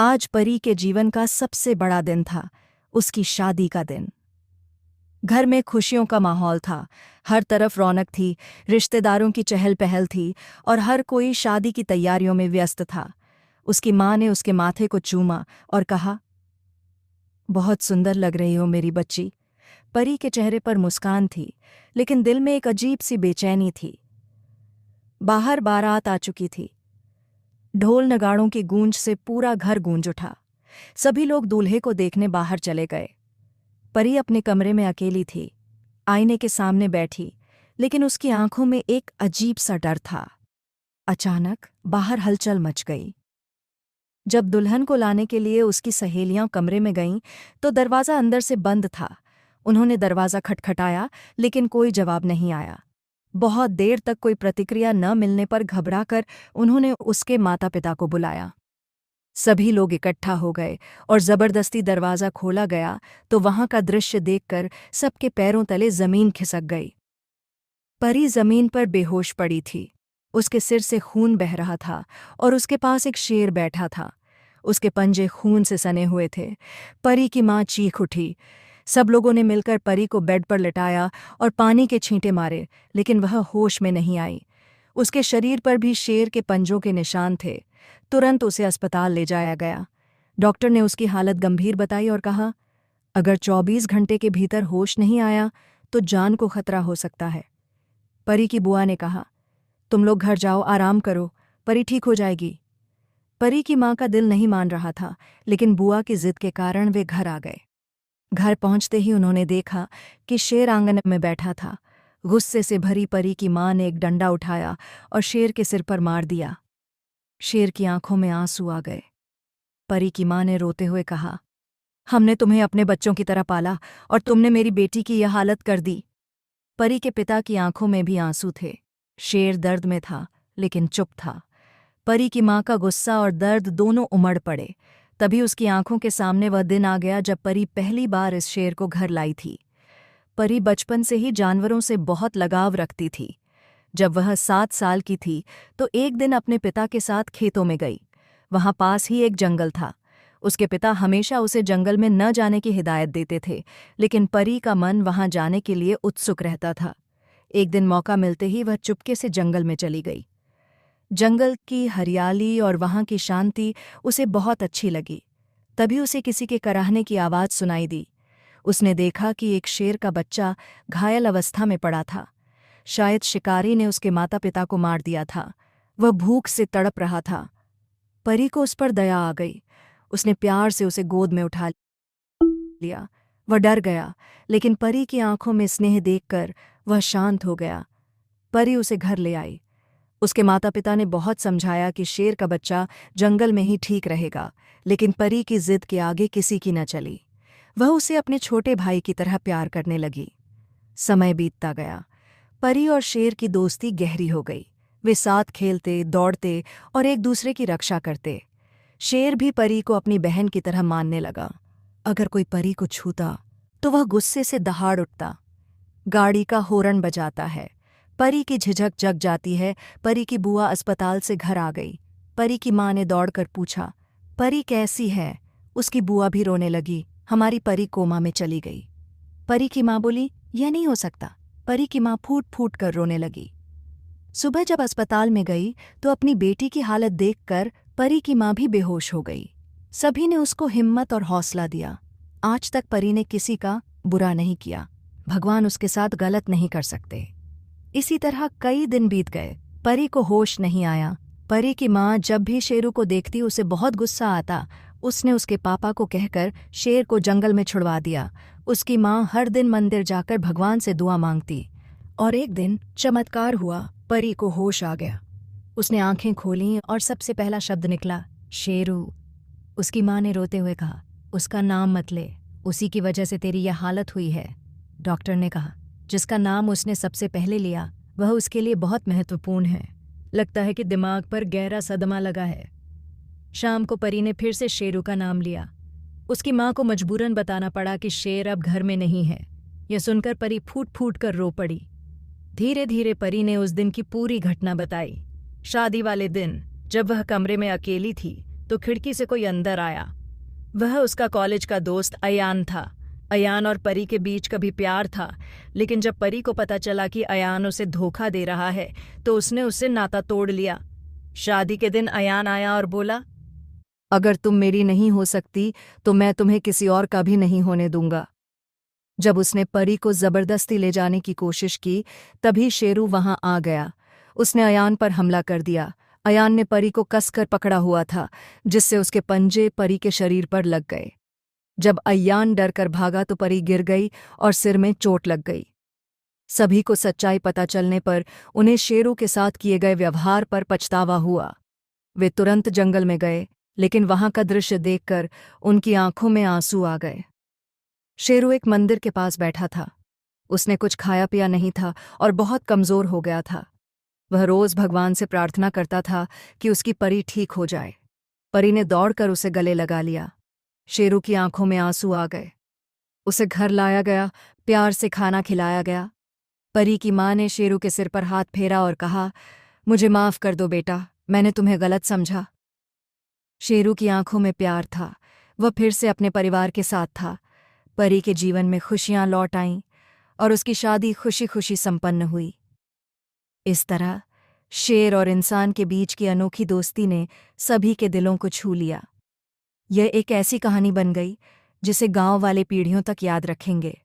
आज परी के जीवन का सबसे बड़ा दिन था, उसकी शादी का दिन। घर में खुशियों का माहौल था, हर तरफ रौनक थी, रिश्तेदारों की चहल पहल थी और हर कोई शादी की तैयारियों में व्यस्त था। उसकी माँ ने उसके माथे को चूमा और कहा, बहुत सुंदर लग रही हो मेरी बच्ची। परी के चेहरे पर मुस्कान थी, लेकिन दिल में एक अजीब सी बेचैनी थी। बाहर बारात आ चुकी थी। ढोल नगाड़ों की गूंज से पूरा घर गूंज उठा। सभी लोग दूल्हे को देखने बाहर चले गए। परी अपने कमरे में अकेली थी, आईने के सामने बैठी, लेकिन उसकी आंखों में एक अजीब सा डर था। अचानक बाहर हलचल मच गई। जब दुल्हन को लाने के लिए उसकी सहेलियां कमरे में गईं, तो दरवाज़ा अंदर से बंद था। उन्होंने दरवाज़ा खटखटाया, लेकिन कोई जवाब नहीं आया। बहुत देर तक कोई प्रतिक्रिया न मिलने पर घबराकर उन्होंने उसके माता पिता को बुलाया। सभी लोग इकट्ठा हो गए और जबरदस्ती दरवाज़ा खोला गया तो वहां का दृश्य देखकर सबके पैरों तले जमीन खिसक गई। परी जमीन पर बेहोश पड़ी थी। उसके सिर से खून बह रहा था और उसके पास एक शेर बैठा था। उसके पंजे खून से सने हुए थे। परी की माँ चीख उठी। सब लोगों ने मिलकर परी को बेड पर लिटाया और पानी के छींटे मारे, लेकिन वह होश में नहीं आई। उसके शरीर पर भी शेर के पंजों के निशान थे। तुरंत उसे अस्पताल ले जाया गया। डॉक्टर ने उसकी हालत गंभीर बताई और कहा, अगर 24 घंटे के भीतर होश नहीं आया तो जान को खतरा हो सकता है। परी की बुआ ने कहा, तुम लोग घर जाओ, आराम करो, परी ठीक हो जाएगी। परी की माँ का दिल नहीं मान रहा था, लेकिन बुआ की जिद के कारण वे घर आ गए। घर पहुंचते ही उन्होंने देखा कि शेर आंगन में बैठा था। गुस्से से भरी परी की माँ ने एक डंडा उठाया और शेर के सिर पर मार दिया। शेर की आंखों में आंसू आ गए। परी की माँ ने रोते हुए कहा, हमने तुम्हें अपने बच्चों की तरह पाला और तुमने मेरी बेटी की यह हालत कर दी। परी के पिता की आंखों में भी आंसू थे। शेर दर्द में था, लेकिन चुप था। परी की माँ का गुस्सा और दर्द दोनों उमड़ पड़े। तभी उसकी आंखों के सामने वह दिन आ गया जब परी पहली बार इस शेर को घर लाई थी। परी बचपन से ही जानवरों से बहुत लगाव रखती थी। जब वह 7 साल की थी तो एक दिन अपने पिता के साथ खेतों में गई। वहां पास ही एक जंगल था। उसके पिता हमेशा उसे जंगल में न जाने की हिदायत देते थे, लेकिन परी का मन वहां जाने के लिए उत्सुक रहता था। एक दिन मौका मिलते ही वह चुपके से जंगल में चली गई। जंगल की हरियाली और वहां की शांति उसे बहुत अच्छी लगी। तभी उसे किसी के कराहने की आवाज़ सुनाई दी। उसने देखा कि एक शेर का बच्चा घायल अवस्था में पड़ा था। शायद शिकारी ने उसके माता पिता को मार दिया था। वह भूख से तड़प रहा था। परी को उस पर दया आ गई। उसने प्यार से उसे गोद में उठा लिया। वह डर गया, लेकिन परी की आंखों में स्नेह देखकर वह शांत हो गया। परी उसे घर ले आई। उसके माता पिता ने बहुत समझाया कि शेर का बच्चा जंगल में ही ठीक रहेगा, लेकिन परी की जिद के आगे किसी की न चली। वह उसे अपने छोटे भाई की तरह प्यार करने लगी। समय बीतता गया। परी और शेर की दोस्ती गहरी हो गई। वे साथ खेलते, दौड़ते और एक दूसरे की रक्षा करते। शेर भी परी को अपनी बहन की तरह मानने लगा। अगर कोई परी को छूता तो वह गुस्से से दहाड़ उठता। गाड़ी का हॉर्न बजाता है। परी की झिझक जग जाती है। परी की बुआ अस्पताल से घर आ गई। परी की माँ ने दौड़कर पूछा, परी कैसी है? उसकी बुआ भी रोने लगी, हमारी परी कोमा में चली गई। परी की माँ बोली, यह नहीं हो सकता। परी की माँ फूट फूट कर रोने लगी। सुबह जब अस्पताल में गई तो अपनी बेटी की हालत देखकर परी की माँ भी बेहोश हो गई। सभी ने उसको हिम्मत और हौसला दिया। आज तक परी ने किसी का बुरा नहीं किया। भगवान उसके साथ गलत नहीं कर सकते। इसी तरह कई दिन बीत गए। परी को होश नहीं आया। परी की माँ जब भी शेरू को देखती उसे बहुत गुस्सा आता। उसने उसके पापा को कहकर शेर को जंगल में छुड़वा दिया। उसकी माँ हर दिन मंदिर जाकर भगवान से दुआ मांगती। और एक दिन चमत्कार हुआ, परी को होश आ गया। उसने आंखें खोलीं और सबसे पहला शब्द निकला, शेरू। उसकी माँ ने रोते हुए कहा, उसका नाम मत ले, उसी की वजह से तेरी यह हालत हुई है। डॉक्टर ने कहा, जिसका नाम उसने सबसे पहले लिया वह उसके लिए बहुत महत्वपूर्ण है। लगता है कि दिमाग पर गहरा सदमा लगा है। शाम को परी ने फिर से शेरू का नाम लिया। उसकी माँ को मजबूरन बताना पड़ा कि शेर अब घर में नहीं है। यह सुनकर परी फूट फूट कर रो पड़ी। धीरे धीरे परी ने उस दिन की पूरी घटना बताई। शादी वाले दिन जब वह कमरे में अकेली थी तो खिड़की से कोई अंदर आया। वह उसका कॉलेज का दोस्त अयान था। अयान और परी के बीच कभी प्यार था, लेकिन जब परी को पता चला कि अयान उसे धोखा दे रहा है तो उसने उससे नाता तोड़ लिया। शादी के दिन अयान आया और बोला, अगर तुम मेरी नहीं हो सकती तो मैं तुम्हें किसी और का भी नहीं होने दूंगा। जब उसने परी को जबरदस्ती ले जाने की कोशिश की, तभी शेरू वहां आ गया। उसने अयान पर हमला कर दिया। अयान ने परी को कसकर पकड़ा हुआ था, जिससे उसके पंजे परी के शरीर पर लग गए। जब अयान डर कर भागा तो परी गिर गई और सिर में चोट लग गई। सभी को सच्चाई पता चलने पर उन्हें शेरू के साथ किए गए व्यवहार पर पछतावा हुआ। वे तुरंत जंगल में गए, लेकिन वहां का दृश्य देखकर उनकी आंखों में आंसू आ गए। शेरू एक मंदिर के पास बैठा था। उसने कुछ खाया पिया नहीं था और बहुत कमजोर हो गया था। वह रोज भगवान से प्रार्थना करता था कि उसकी परी ठीक हो जाए। परी ने दौड़कर उसे गले लगा लिया। शेरू की आंखों में आंसू आ गए। उसे घर लाया गया, प्यार से खाना खिलाया गया। परी की माँ ने शेरू के सिर पर हाथ फेरा और कहा, मुझे माफ कर दो बेटा, मैंने तुम्हें गलत समझा। शेरू की आंखों में प्यार था। वह फिर से अपने परिवार के साथ था। परी के जीवन में खुशियां लौट आईं और उसकी शादी खुशी खुशी संपन्न हुई। इस तरह शेर और इंसान के बीच की अनोखी दोस्ती ने सभी के दिलों को छू लिया। यह एक ऐसी कहानी बन गई जिसे गांव वाले पीढ़ियों तक याद रखेंगे।